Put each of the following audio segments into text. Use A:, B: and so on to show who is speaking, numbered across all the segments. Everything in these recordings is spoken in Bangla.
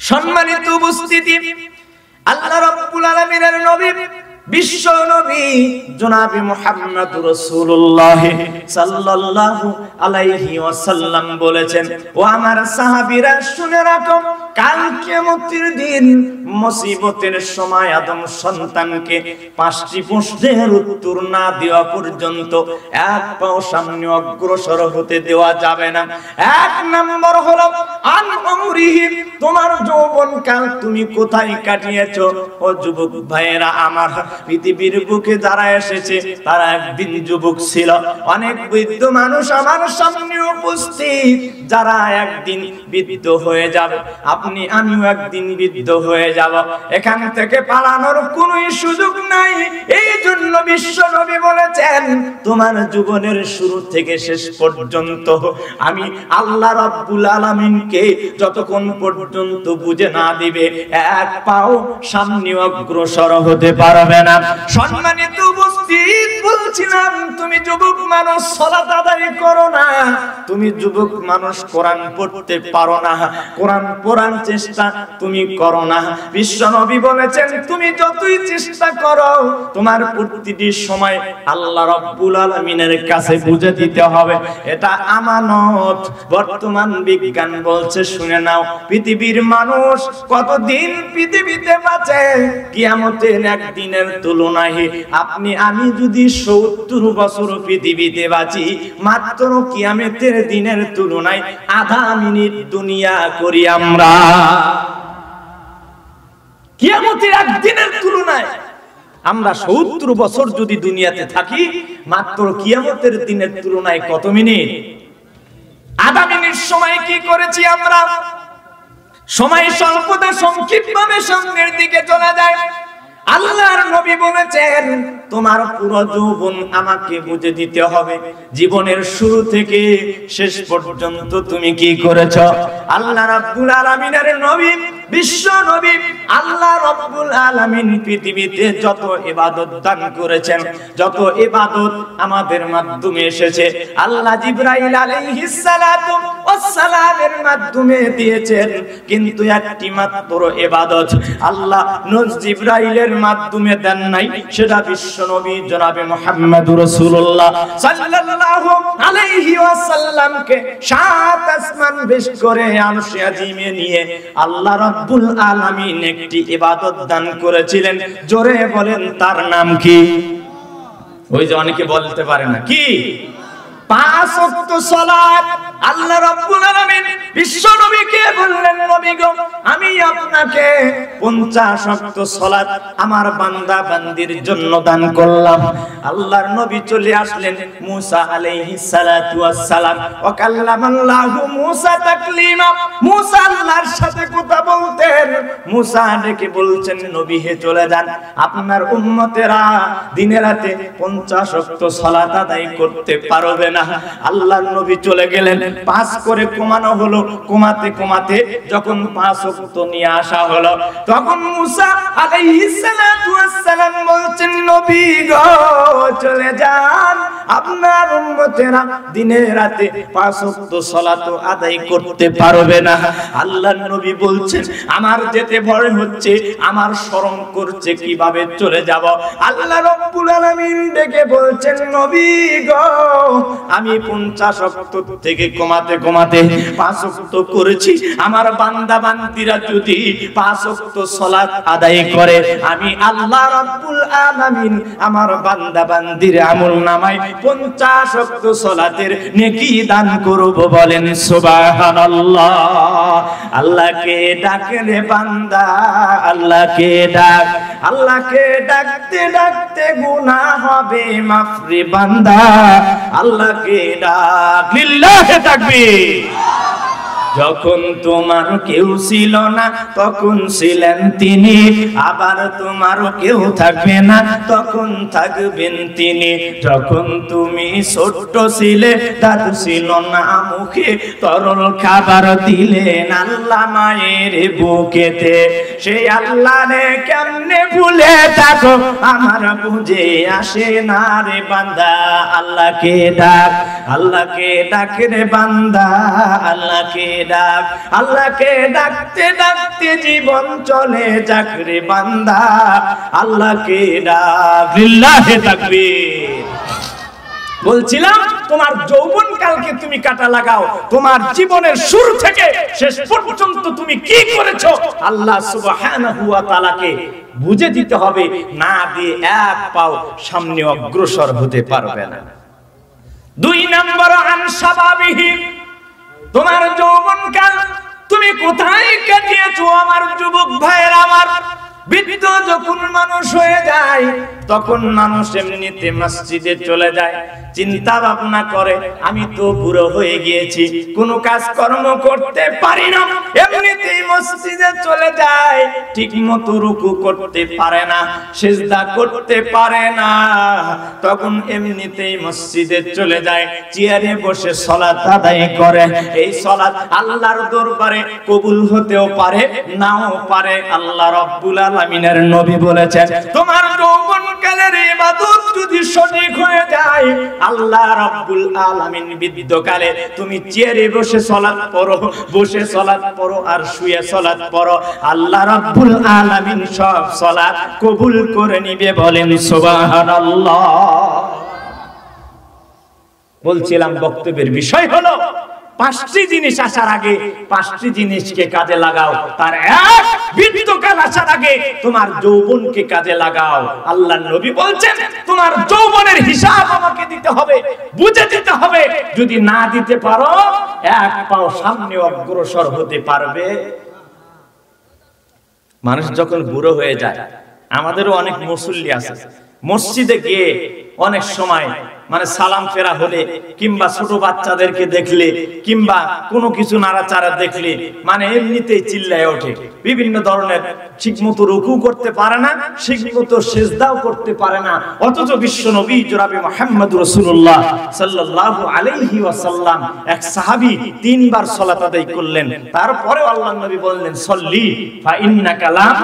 A: সম্মানিত উপস্থিতি, আল্লাহ রাব্বুল আলামিনের নবী বিশ্ব নবী জনাবে মুহাম্মদ রাসূলুল্লাহ সাল্লাল্লাহু আলাইহি ওয়াসাল্লাম বলেছেন, ও আমার সাহাবীরা শুনে রাখো, কাল কিয়ামতের দিন মুসিবতের সময় আদম সন্তানকে 5টি প্রশ্নের উত্তর না দেওয়া পর্যন্ত এক পাও সামনে অগ্রসর হতে দেওয়া যাবে না। 1 নম্বর হলো আন উমরিহি, তোমার যৌবনকাল তুমি কোথায় কাটিয়েছো? ও যুবক ভাইয়েরা আমার, পৃথিবীর বুকে যারা এসেছে তারা একদিন যুবক ছিল। অনেক বৃদ্ধ মানুষ আমার সামনে উপস্থিত, যারা একদিন বৃদ্ধ হয়ে যাবে। আপনি আমিও একদিন বৃদ্ধ হয়ে যাব, এখান থেকে পালানোর কোনো সুযোগ নাই। এই জন্য বিশ্ব নবী বলেছেন, তোমার জীবনের শুরু থেকে শেষ পর্যন্ত আমি আল্লাহ রাব্বুল আলামিনকে যতক্ষণ পর্যন্ত বুঝে না দিবে এক পাও সামনে অগ্রসর হতে পারবে না। সম্মানিত উপস্থিত, বলছিলাম তুমি যুবক মানুষ সালাত আদায় করো না, তুমি যুবক মানুষ কোরআন পড়তে পারো না, কোরআন পড়ার চেষ্টা তুমি করো না। বিশ্ব নবী বলেছেন, তুমি যতই চেষ্টা করো তোমার প্রতিটি সময় আল্লাহ রাব্বুল আলামিনের কাছে বুঝে দিতে হবে, এটা আমানত। বর্তমান বিজ্ঞান বলছে, শুনে নাও, পৃথিবীর মানুষ কতদিন পৃথিবীতে বাঁচে? কিয়ামতের একদিনের তুলনায় আপনি আমি যদি 70 বছর পৃথিবীতে বাঁচি, মাত্র কিয়ামতের দিনের তুলনায় আধা মিনিট দুনিয়া করি আমরা। কিয়ামতের একদিনের তুলনায় আমরা 70 বছর যদি দুনিয়াতে থাকি, মাত্র কিয়ামতের দিনের তুলনায় কত মিনিট? আধা মিনিট সময় কি করেছি আমরা? সময় স্বল্পতা সংক্ষিপ্তভাবে সামনের দিকে চলে যায়। আল্লাহর নবী বলেছেন, তোমার পুরো জীবন আমাকে বুঝে দিতে হবে, জীবনের শুরু থেকে শেষ পর্যন্ত তুমি কি করেছো। আল্লাহ রাব্বুল আলামিনের নবী বিশ্ব নবী আল্লাহ রাব্বুল আলামিন পৃথিবীতে যত ইবাদত দান করেছেন, যত ইবাদত আমাদের মাধ্যমে এসেছে, আল্লাহ জিবরাইল আলাইহিস সালাতু ওয়াস সালামের মাধ্যমে দিয়েছেন, কিন্তু একটি মাত্র ইবাদত আল্লাহ জিবরাইলের মাধ্যমে দেন নাই, সেটা বিশ্ব নবী জনাবে মুহাম্মদুর রাসূলুল্লাহ সাল্লাল্লাহু আলাইহি ওয়াসাল্লামকে 7 আসমান বেশ করে আরশে আজিমে নিয়ে আল্লাহ রাব্বুল আলামিন একটি ইবাদত দান করেছিলেন। জোরে বলেন, তার নাম কি? ওই যে অনেকে বলতে পারে না, কি? 5 ওয়াক্ত সালাত। আল্লাহ রাব্বুল আলামিন বিশ্ব নবীকে বললেন, নবী গো, আমি আপনাকে 50 ওয়াক্ত সালাত আমার বান্দা বান্দির জন্য দান করলাম। আল্লাহর নবী চলে আসলেন মুসা আলাইহিস সালাতু ওয়াস সালাম, ওয়া কাল্লামাল্লাহু মুসা তাকলিমা। মুসা আল্লাহর সাথে কথা বলতেন। মুসা ডেকে বলছেন, নবী হে চলে যান, আপনার উম্মতেরা দিনে রাতে 50 ওয়াক্ত সালাত আদায় করতে পারবে না। আল্লাহর নবী চলে গেলেন, 5 করে কমানো হলো, কমাতে কমাতে যখন 5 ওয়াক্ত নিয়ে আসা হলো, তখন মুসা আলাইহিস সালাতু ওয়াস সালাম বলছেন, নবী গো চলে যান, আপনার উম্মতেরা দিনে রাতে 5 ওয়াক্ত সালাত আদায় করতে পারবে না। আল্লাহর নবী বলছেন, আমার যেতে ভয় হচ্ছে, আমার শরম করছে, কিভাবে চলে যাব। আল্লাহ রাব্বুল আলামিন ডেকে বলছেন, নবী গো আমি 50 ওয়াক্ত থেকে কমাতে কমাতে 5 ওয়াক্ত করেছি, আমার বান্দা বান্দিরা যদি 5 ওয়াক্ত সালাত আদায় করে, আমি আল্লাহ রাব্বুল আলামিন আমার বান্দা বান্দির আমলনামায় 50 ওয়াক্ত সালাতের নেকি দান করব। বলেন সুবহানাল্লাহ। আল্লাহকে ডাকলে বান্দা, আল্লাহকে ডাক, আল্লাহকে ডাকতে ডাকতে গুনাহ হবে মাফ রে বান্দা, আল্লাহকে ডাক। লিল্লাহি তাকবীর। যখন তোমার কেউ ছিল না তখন ছিলেন তিনি, আবার তোমার কেউ থাকবে না তখন থাকবেন তিনি। যখন তুমি ছোট্ট ছিলে দাঁত ছিল না মুখে, তরল খাবার দিলেন আল্লাহ মায়ের বুকেতে। সেই আল্লাহ রে কেমনে ভুলে থাকো, আমার বুঝে আসে না রে বান্দা। আল্লাহকে ডাক, আল্লাহকে ডাক রে বান্দা, আল্লাহকে ডাক। আল্লাহকে ডাকতে ডাকতে জীবন চলে যাক রে বান্দা, আল্লাহকে ডাক। লিল্লাহি তাকবীর। বলছিলাম তোমার যৌবন কালকে তুমি কাটা লাগাও, তোমার জীবনের শুরু থেকে শেষ পর্যন্ত তুমি কি করেছো আল্লাহ সুবহানাহু ওয়া তাআলাকে বুঝে দিতে হবে, না দিয়ে এক পাও সামনে অগ্রসর হতে পারবে না। 2 নম্বর আন শাবাবিহি, তোমার যৌবন কাল তুমি কোথায় কাটিয়েছো আমার যুবক ভাইয়েরা আমার। বৃদ্ধ যখন মানুষ হয়ে যায় তখন মানুষ এমনিতে মসজিদে চলে যায়, চিন্তা ভাবনা করে আমি তো বুড়ো হয়ে গিয়েছি, কোনো কাজ কর্ম করতে পারি না, এমনিতেই মসজিদে চলে যায়, ঠিক মতো রুকু করতে পারে না, সিজদা করতে পারে না, তখন এমনিতেই মসজিদে চলে যায়, চেয়ারে বসে সালাত আদায় করে। এই সালাত আল্লাহর দরবারে কবুল হতেও পারে নাও পারে। আল্লাহ রাব্বুল আলামিনের নবী বলেছেন তোমার যৌবন কালের ইবাদত যদি সঠিক হয়ে যায়, আল্লাহ রাব্বুল আলামিন বৃদ্ধকালে তুমি চেয়ারে বসে সালাত পড়ো, বসে সালাত পড়ো আর শুয়ে সালাত পড়ো, আল্লাহ রাব্বুল আলামিন সব সালাত কবুল করে নিবে। বলেন সুবহানাল্লাহ। বলছিলাম বক্তব্যের বিষয় হলো 5টি জিনিস আসার আগে 5টি জিনিসকে কাজে লাগাও, তার এক বৃদ্ধকাল আসার আগে তোমার যৌবনকে কাজে লাগাও। আল্লাহর নবী বলছেন তোমার যৌবনের হিসাব আমাকে দিতে হবে, বুঝে দিতে হবে, যদি না দিতে পারো এক পাও সামনে অগ্রসর হতে পারবে। মানুষ যখন বুড়ো হয়ে যায়, আমাদেরও অনেক মুসল্লি আছে, মসজিদে গিয়ে অনেক সময় মানে সালাম ফেরা হলে কিংবা ছোট বাচ্চাদেরকে দেখলে কিংবা কোনো কিছু নাড়াচাড়া দেখলে মানে এমনিতেই চিল্লায় ওঠে, বিভিন্ন ধরনের ঠিকমতো রুকু করতে পারে না, ঠিকমতো সিজদাও করতে পারে না। অথচ বিশ্ব নবী জনাবে মুহাম্মদ রাসূলুল্লাহ সাল্লাল্লাহু আলাইহি ওয়াসাল্লাম এক সাহাবী 3 বার সালাত আদায় করলেন, তারপরে আল্লাহর নবী বললেন সল্লি ফা ইন্নাকা লাম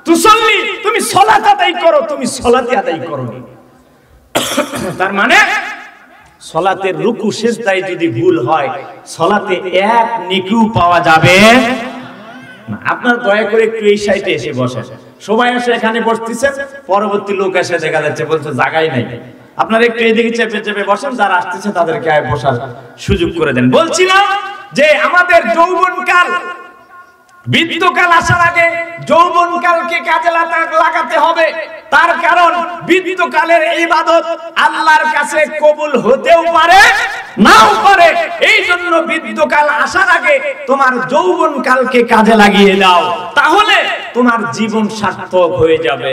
A: তুসল্লি, তুমি সালাত আদায় করো, তুমি সালাতই আদায় করোনি। তার মানে সালাতের রুকু সিজদায় যদি ভুল হয় সালাতে এক নেকিও পাওয়া যাবে না। আপনারা দয়া করে একটু এই সাইডে এসে বসেন, সবাই এসে এখানে বসতেছেন, পরবর্তী লোক এসে দেখা যাচ্ছে বলছে জায়গাই নাই, আপনারা একটু এইদিকে চেপে চেপে বসেন, যারা আসতেছে তাদেরকে আয় বসার সুযোগ করে দেন। বলছিলাম যে আমাদের যৌবনকাল বৃদ্ধকাল আসার আগে যৌবনকালকে কাজে লাগাতে হবে, তার কারণ বৃদ্ধকালের ইবাদত আল্লাহর কাছে কবুল হতেও পারে নাও পারে। এই জন্য বৃদ্ধকাল আসার আগে তোমার যৌবনকালকে কাজে লাগিয়ে দাও, তাহলে তোমার জীবন সার্থক হয়ে যাবে।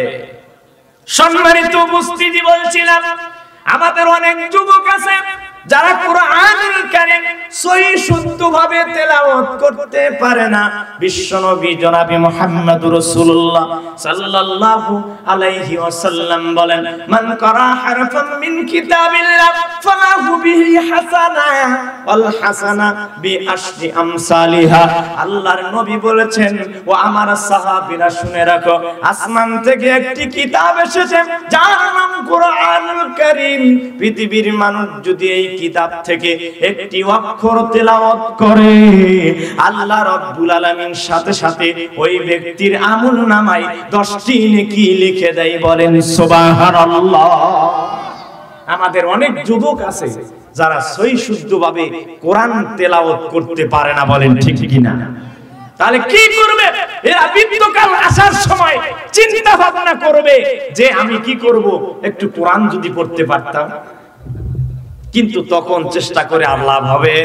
A: সম্মানিত উপস্থিতি, বলছিলাম আমাদের অনেক যুবক আছে যারা কোরআনুল কারীম সহি শুদ্ধভাবে তেলাওয়াত করতে পারে না। বিশ্বনবী জনাবে মুহাম্মদুর রাসূলুল্লাহ সাল্লাল্লাহু আলাইহি ওয়াসাল্লাম বলেন মান ক্বারা হারফান মিন কিতাবিল্লাহ ফালাহু বিহি হাসানা ওয়াল হাসানা বিআশরি আমসালিহা। আল্লাহর নবী বলেছেন ও আমার সাহাবীরা শুনে রাখো, আসমান থেকে একটি কিতাব এসেছে যার নাম কোরআনুল কারীম। পৃথিবীর মানুষ যদি এই কিতাব থেকে একটি অক্ষর তেলাওয়াত করে, আল্লাহ রাব্বুল আলামিন সাথে সাথে ওই ব্যক্তির আমলনামায় 10টি নেকি লিখে দেয়। বলেন সুবহানাল্লাহ। আমাদের অনেক যুবক আছে যারা সহি শুদ্ধভাবে কোরআন তেলাওয়াত করতে পারে না, বলেন ঠিক কি না? তাহলে কি করবে? এরা বৃদ্ধকাল আসার সময় চিন্তা ভাবনা করবে যে আমি কি করব, একটু কোরআন যদি পড়তে পারতাম। কিন্তু তখন চেষ্টা করে আর লাভ হবে?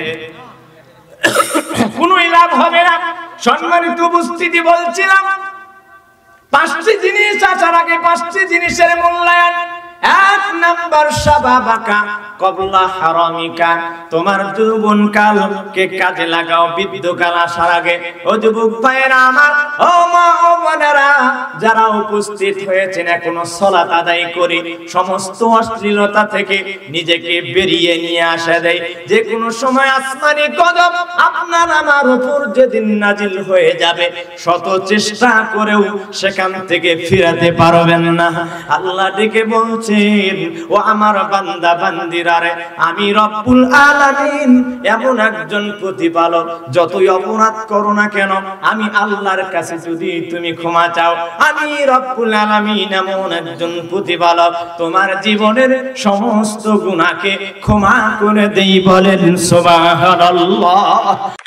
A: কোনো লাভ হবে না। সম্মানিত উপস্থিতি, বলছিলাম 5টি জিনিস আসার আগে 5টি জিনিসের মূল্যায়ন। 1 নাম্বার শাবাবাকা ক্বাবলা হারামিকা, তোমার যৌবনকালকে কাজে লাগাও বৃদ্ধকাল আসার আগে। ও যুবক ভাইরা আমার, ও মা ও বোনেরা যারা উপস্থিত হয়েছেন এখনো সালাত আদায় করে সমস্ত অশ্লীলতা থেকে নিজেকে বেরিয়ে নিয়ে আসা দেয়। যে কোনো সময় আসমানি গজব আপনার আমার উপর যেদিন নাজিল হয়ে যাবে শত চেষ্টা করেও সেখান থেকে ফিরাতে পারবেন না। আল্লাহ ডেকে বলছেন, ও আমার বান্দা বান্দিরা রে, আমি রব্বুল আলামিন এমন একজন প্রতিপালক, যতই অপরাধ করো না কেন আমি আল্লাহর কাছে যদি তুমি ক্ষমা চাও, আমি রব্বুল আলামিন এমন একজন প্রতিপালক তোমার জীবনের সমস্ত গুনাহকে ক্ষমা করে দেই। বলেন সুবহানাল্লাহ।